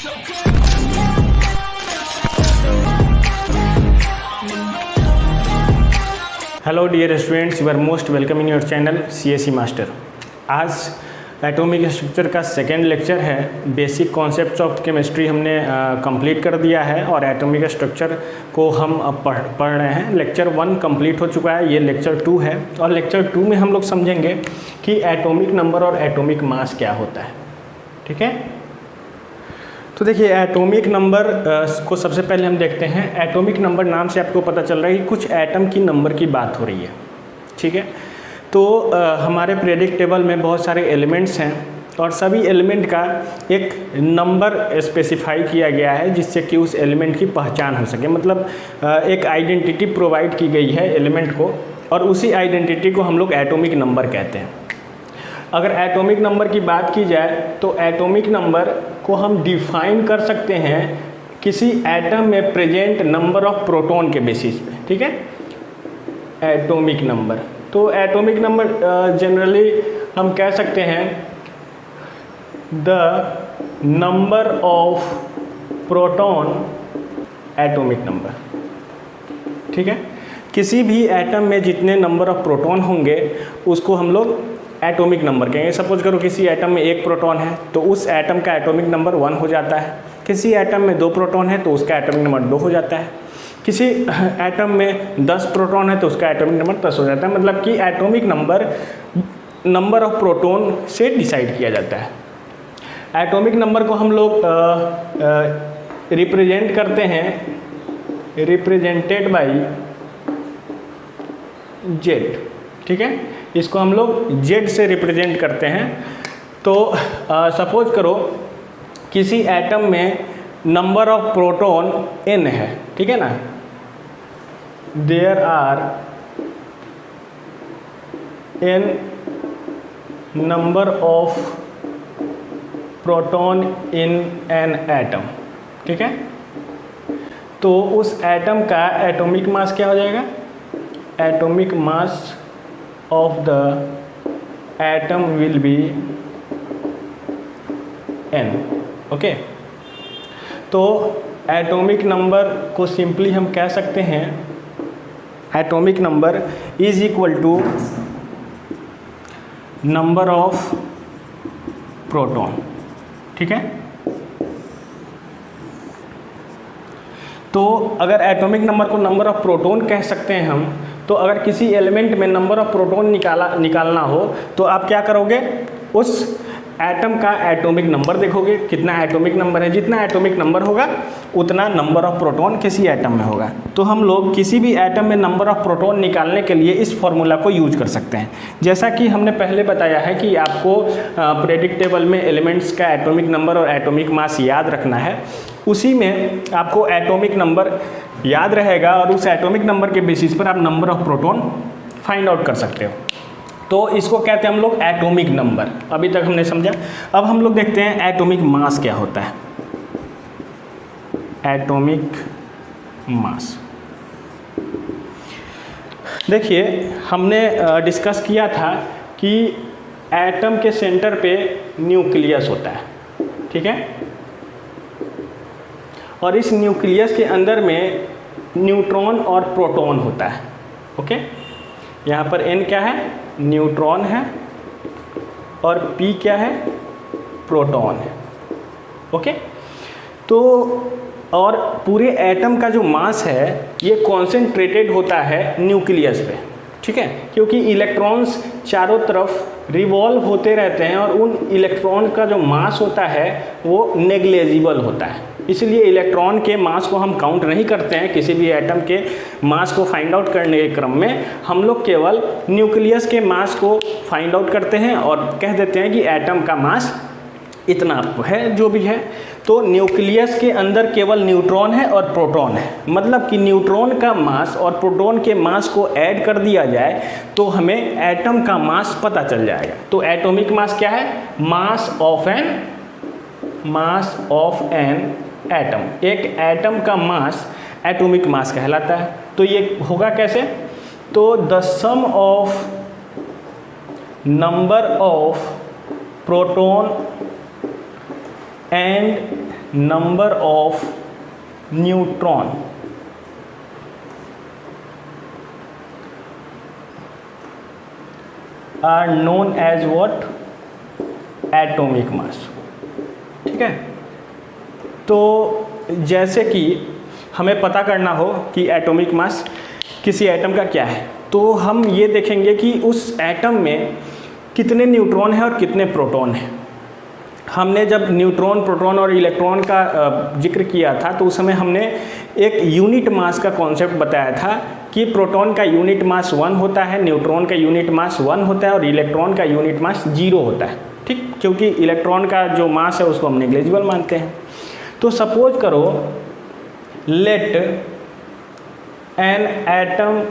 Hello dear students, you are most welcome in your channel CSE master. आज atomic structure का second lecture है। Basic concepts of chemistry हमने complete कर दिया है और एटॉमिक स्ट्रक्चर को हम अब पढ़ रहे हैं। लेक्चर 1 कंप्लीट हो चुका है, ये लेक्चर 2 है और लेक्चर 2 में हम लोग समझेंगे कि एटॉमिक नंबर और एटॉमिक मास क्या होता है। ठीक है, तो देखिए एटॉमिक नंबर को सबसे पहले हम देखते हैं। एटॉमिक नंबर नाम से आपको पता चल रहा है कि कुछ एटम की नंबर की बात हो रही है। ठीक है, तो हमारे पीरियोडिक टेबल में बहुत सारे एलिमेंट्स हैं और सभी एलिमेंट का एक नंबर स्पेसिफाई किया गया है जिससे कि उस एलिमेंट की पहचान हो सके। मतलब एक आइडेंटिटी प्रोवाइड की गई है एलिमेंट को और उसी आइडेंटिटी को हम लोग एटॉमिक नंबर कहते हैं। अगर एटॉमिक नंबर की बात की जाए तो एटॉमिक नंबर को हम डिफाइन कर सकते हैं किसी एटम में प्रेजेंट नंबर ऑफ प्रोटॉन के बेसिस पे। ठीक है, एटॉमिक नंबर, तो एटॉमिक नंबर जनरली हम कह सकते हैं the number of proton atomic number. ठीक है, किसी भी एटम में जितने नंबर ऑफ प्रोटॉन होंगे उसको हम लोग एटॉमिक नंबर कहेंगे। सपोज करो किसी एटम में 1 प्रोटॉन है तो उस एटम का एटॉमिक नंबर 1 हो जाता है। किसी एटम में 2 प्रोटॉन है तो उसका एटॉमिक नंबर 2 हो जाता है। किसी एटम में 10 प्रोटॉन है तो उसका एटॉमिक नंबर 10 हो जाता है। मतलब कि एटॉमिक नंबर ऑफ प्रोटॉन से डिसाइड किया जाता है। एटॉमिक नंबर को हम लोग रिप्रेजेंट करते हैं, रिप्रेजेंटेड बाई जेड। ठीक है, इसको हम लोग जेड से रिप्रेजेंट करते हैं। तो सपोज करो किसी एटम में नंबर ऑफ प्रोटॉन n है। ठीक है ना, there are n number of proton in an atom. ठीक है, तो उस एटम का एटॉमिक मास क्या हो जाएगा? Atomic mass of the atom will be n। Okay, तो एटॉमिक नंबर को सिंपली हम कह सकते हैं atomic number is equal to number of proton. ठीक है, तो अगर एटॉमिक नंबर को नंबर ऑफ प्रोटॉन कह सकते हैं हम, तो अगर किसी एलिमेंट में नंबर ऑफ प्रोटॉन निकालना हो तो आप क्या करोगे? उस एटम का एटॉमिक नंबर देखोगे, कितना एटॉमिक नंबर है। जितना एटॉमिक नंबर होगा उतना नंबर ऑफ प्रोटॉन किसी एटम में होगा। तो हम लोग किसी भी एटम में नंबर ऑफ प्रोटॉन निकालने के लिए इस फॉर्मूला को यूज कर सकते हैं। जैसा कि हमने पहले बताया है कि आपको पीरियोडिक टेबल में एलिमेंट्स का एटॉमिक नंबर और एटॉमिक मास याद रखना है। उसी में आपको एटॉमिक नंबर याद रहेगा और उस एटॉमिक नंबर के बेसिस पर आप number of proton find out कर सकते हो। तो इसको कहते हैं हम लोग एटॉमिक नंबर। अभी तक हमने समझा। अब हम लोग देखते हैं एटॉमिक मास क्या होता है। एटॉमिक मास, देखिए हमने डिस्कस किया था कि एटम के सेंटर पे न्यूक्लियस होता है। ठीक है, और इस न्यूक्लियस के अंदर में न्यूट्रॉन और प्रोटॉन होता है। ओके, यहाँ पर n क्या है? न्यूट्रॉन है और p क्या है? प्रोटॉन है। ओके, तो और पूरे एटम का जो मास है ये कॉन्सेंट्रेटेड होता है न्यूक्लियस पे। ठीक है, क्योंकि इलेक्ट्रॉन्स चारों तरफ रिवॉल्व होते रहते हैं और उन इलेक्ट्रॉन का जो मास होता है वो नेग्लेजिबल होता है। इसलिए इलेक्ट्रॉन के मास को हम काउंट नहीं करते हैं। किसी भी एटम के मास को फाइंड आउट करने के क्रम में हम लोग केवल न्यूक्लियस के मास को फाइंड आउट करते हैं और कह देते हैं कि एटम का मास इतना है जो भी है। तो न्यूक्लियस के अंदर केवल न्यूट्रॉन है और प्रोटॉन है। मतलब कि न्यूट्रॉन का मास और प्रोटॉन के मास को ऐड कर दिया जाए तो हमें एटम का मास पता चल जाएगा। तो एटॉमिक मास क्या है? मास ऑफ एन एटम। एक एटम का मास एटॉमिक मास कहलाता है। तो ये होगा कैसे? तो the sum of number of proton and number of neutron are known as what? Atomic mass. ठीक है, तो जैसे कि हमें पता करना हो कि एटॉमिक मास किसी एटम का क्या है, तो हम ये देखेंगे कि उस एटम में कितने न्यूट्रॉन हैं और कितने प्रोटॉन हैं। हमने जब न्यूट्रॉन, प्रोटॉन और इलेक्ट्रॉन का जिक्र किया था तो उस समय हमने एक यूनिट मास का कॉन्सेप्ट बताया था कि प्रोटॉन का यूनिट मास 1 होता है, न्यूट्रॉन का यूनिट मास 1 होता है और इलेक्ट्रॉन का यूनिट मास 0 होता है। ठीक, क्योंकि इलेक्ट्रॉन का जो मास है उसको हम नेग्लिजिबल मानते हैं। तो सपोज करो let an atom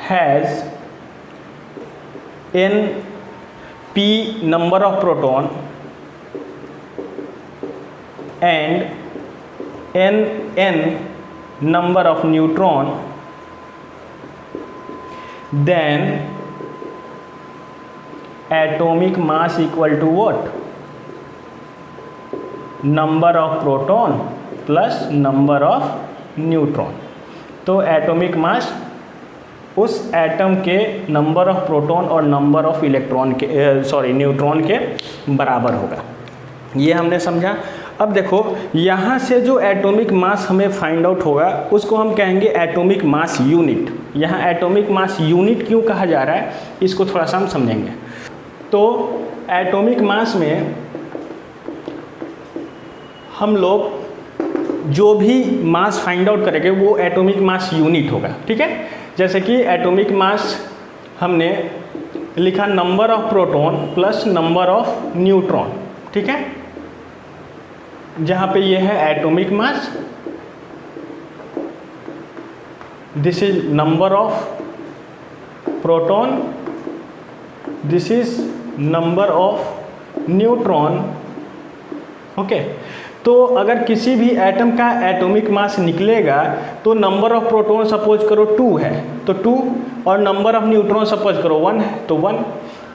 has n p number of proton and n number of neutron, then atomic mass equal to what? Number of proton plus number of neutron। तो एटॉमिक मास उस एटम के number of proton और number of electron के neutron के बराबर होगा। ये हमने समझा। अब देखो यहाँ से जो एटॉमिक मास हमें फाइंड आउट होगा उसको हम कहेंगे एटॉमिक मास यूनिट। यहाँ एटॉमिक मास यूनिट क्यों कहा जा रहा है इसको थोड़ा सा हम समझेंगे। तो एटॉमिक मास में हम लोग जो भी मास फाइंड आउट करेंगे वो एटॉमिक मास यूनिट होगा। ठीक है, जैसे कि एटॉमिक मास हमने लिखा number of proton plus number of neutron. ठीक है, जहाँ पे ये है atomic mass, this is number of proton, this is number of neutron. Okay, तो अगर किसी भी एटम का एटॉमिक मास निकलेगा तो नंबर ऑफ प्रोटॉन सपोज करो 2 है तो 2, और नंबर ऑफ न्यूट्रॉन सपोज करो 1 है तो 1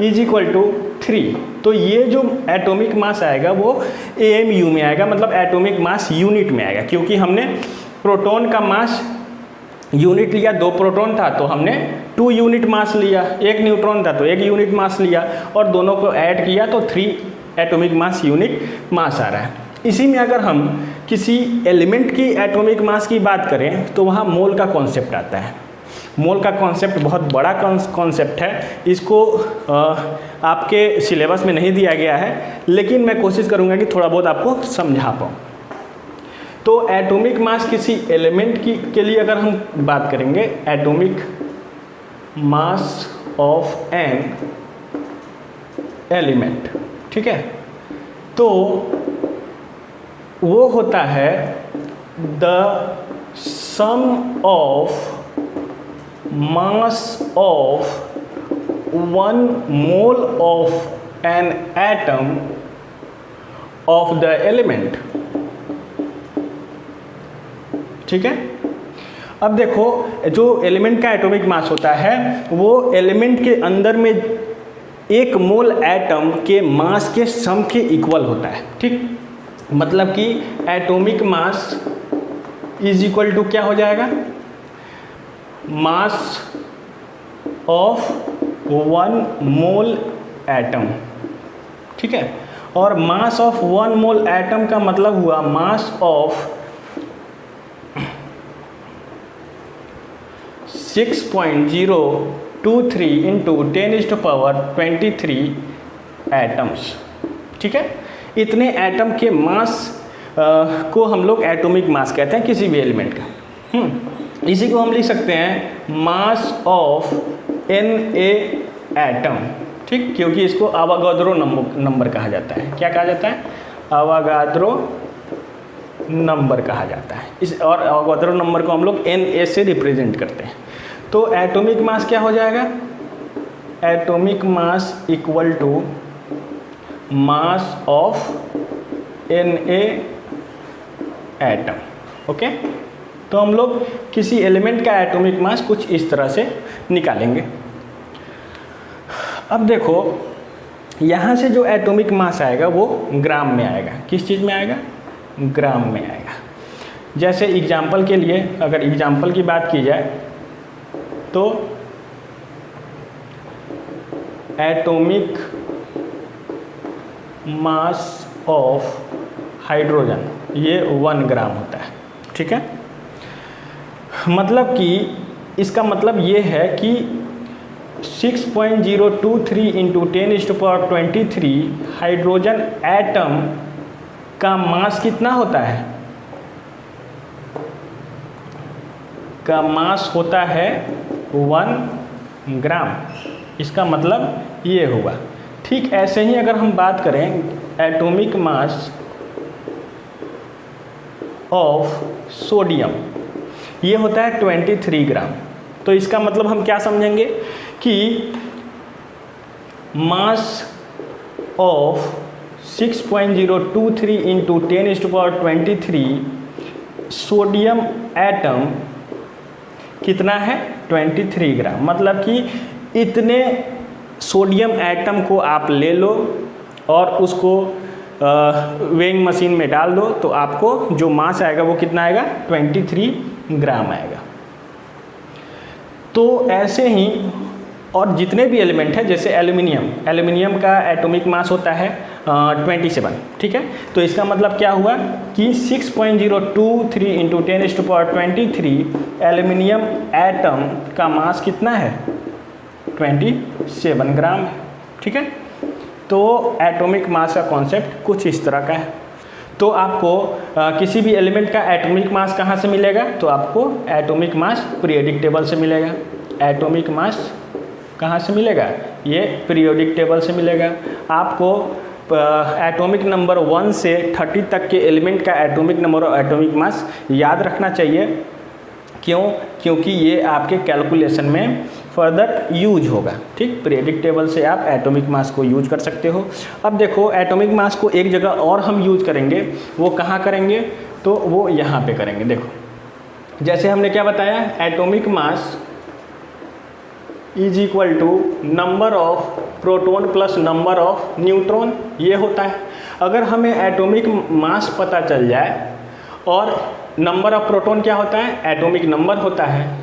इज इक्वल टू 3। तो ये जो एटॉमिक मास आएगा वो AMU में आएगा, मतलब एटॉमिक मास यूनिट में आएगा, क्योंकि हमने प्रोटॉन का मास यूनिट लिया, 2 प्रोटॉन था तो हमने 2 यूनिट मास लिया, 1 न्यूट्रॉन था तो 1 यूनिट मास लिया, और दोनों को ऐड किया तो 3 एटॉमिक मास यूनिट मास आ रहा है। इसी में अगर हम किसी एलिमेंट की एटॉमिक मास की बात करें तो वहाँ मोल का कॉन्सेप्ट आता है। मोल का कॉन्सेप्ट बहुत बड़ा कॉन्सेप्ट है, इसको आपके सिलेबस में नहीं दिया गया है, लेकिन मैं कोशिश करूँगा कि थोड़ा बहुत आपको समझा पाऊँ। तो एटॉमिक मास किसी एलिमेंट के लिए अगर हम बात करेंगे, atomic mass of an element, ठीक है, तो वो होता है the sum of mass of 1 mole of an atom of the element. ठीक है, अब देखो जो एलिमेंट का एटॉमिक मास होता है वो एलिमेंट के अंदर में 1 मोल एटम के मास के सम के इक्वल होता है। ठीक, मतलब कि atomic mass is equal to क्या हो जाएगा, मास ऑफ 1 मोल एटम। ठीक है, और मास ऑफ 1 मोल एटम का मतलब हुआ मास ऑफ 6.023 इंटू 10⁻23 एटम्स। ठीक है, इतने एटम के मास को हम लोग एटॉमिक मास कहते हैं किसी भी एलिमेंट का। इसी को हम लिख सकते हैं मास ऑफ Na एटम। ठीक, क्योंकि इसको आवागाद्रो नंबर कहा जाता है। क्या कहा जाता है, आवागाद्रो नंबर कहा जाता है। इस और आवागाद्रो नंबर को हम लोग Na से रिप्रेजेंट करते हैं। तो एटॉमिक मास क्या हो जाएगा, atomic mass equal to mass of Na atom. Okay, तो हम लोग किसी एलिमेंट का एटॉमिक मास कुछ इस तरह से निकालेंगे। अब देखो यहाँ से जो एटॉमिक मास आएगा वो ग्राम में आएगा। किस चीज़ में आएगा, ग्राम में आएगा। जैसे एग्जाम्पल के लिए अगर एग्जाम्पल की बात की जाए तो एटॉमिक मास ऑफ हाइड्रोजन ये 1 ग्राम होता है। ठीक है, मतलब कि इसका मतलब ये है कि 6.023 इंटू 10⁻23 हाइड्रोजन एटम का मास कितना होता है? का मास होता है 1 ग्राम। इसका मतलब ये हुआ। ठीक ऐसे ही अगर हम बात करें एटॉमिक मास ऑफ सोडियम, ये होता है 23 ग्राम। तो इसका मतलब हम क्या समझेंगे कि mass of 6.023 into 10⁻23 sodium atom कितना है? 23 ग्राम। मतलब कि इतने सोडियम एटम को आप ले लो और उसको वेइंग मशीन में डाल दो तो आपको जो मास आएगा वो कितना आएगा? 23 ग्राम आएगा। तो ऐसे ही और जितने भी एलिमेंट हैं, जैसे एल्यूमिनियम का एटॉमिक मास होता है 27। ठीक है, तो इसका मतलब क्या हुआ कि 6.023 इंटू 10⁻23 एल्यूमिनियम एटम का मास कितना है? 27 ग्राम है। ठीक है, तो एटॉमिक मास का कॉन्सेप्ट कुछ इस तरह का है। तो आपको किसी भी एलिमेंट का एटॉमिक मास कहाँ से मिलेगा? तो आपको एटॉमिक मास पीरियोडिक टेबल से मिलेगा। एटॉमिक मास कहाँ से मिलेगा? ये पीरियोडिक टेबल से मिलेगा। आपको एटॉमिक नंबर 1 से 30 तक के एलिमेंट का एटॉमिक नंबर और एटॉमिक मास याद रखना चाहिए। क्यों? क्योंकि ये आपके कैलकुलेशन में फर्दर यूज होगा। ठीक, पीरियोडिक टेबल से आप एटॉमिक मास को यूज कर सकते हो। अब देखो एटॉमिक मास को एक जगह और हम यूज करेंगे, वो कहाँ करेंगे? तो वो यहाँ पे करेंगे। देखो जैसे हमने क्या बताया, atomic mass is equal to number of proton plus number of neutron, ये होता है। अगर हमें एटॉमिक मास पता चल जाए और नंबर ऑफ प्रोटॉन क्या होता है? एटॉमिक नंबर होता है।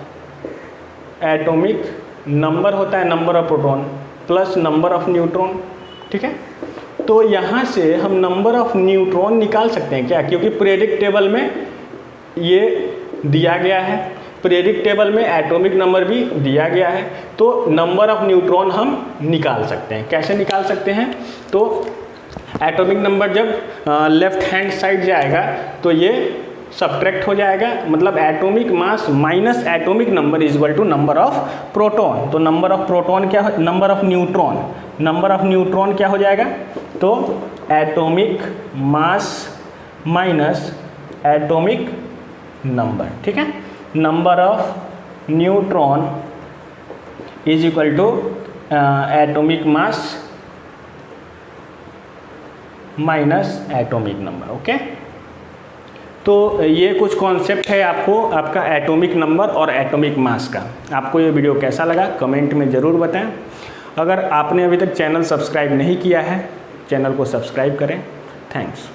एटॉमिक नंबर होता है number of proton plus number of neutron. ठीक है, तो यहाँ से हम नंबर ऑफ न्यूट्रॉन निकाल सकते हैं क्या? क्योंकि पीरियोडिक टेबल में ये दिया गया है, पीरियोडिक टेबल में एटॉमिक नंबर भी दिया गया है, तो नंबर ऑफ न्यूट्रॉन हम निकाल सकते हैं। कैसे निकाल सकते हैं? तो एटॉमिक नंबर जब लेफ्ट हैंड साइड जाएगा तो ये सब्ट्रैक्ट हो जाएगा, मतलब atomic mass minus atomic number is equal to number of proton. तो नंबर ऑफ प्रोटॉन क्या हो? नंबर ऑफ न्यूट्रॉन क्या हो जाएगा? तो atomic mass minus atomic number. ठीक है, number of neutron is equal to atomic mass minus atomic number. Okay, तो ये कुछ कॉन्सेप्ट है आपका एटॉमिक नंबर और एटॉमिक मास का। आपको ये वीडियो कैसा लगा कमेंट में ज़रूर बताएं। अगर आपने अभी तक चैनल सब्सक्राइब नहीं किया है, चैनल को सब्सक्राइब करें। थैंक्स।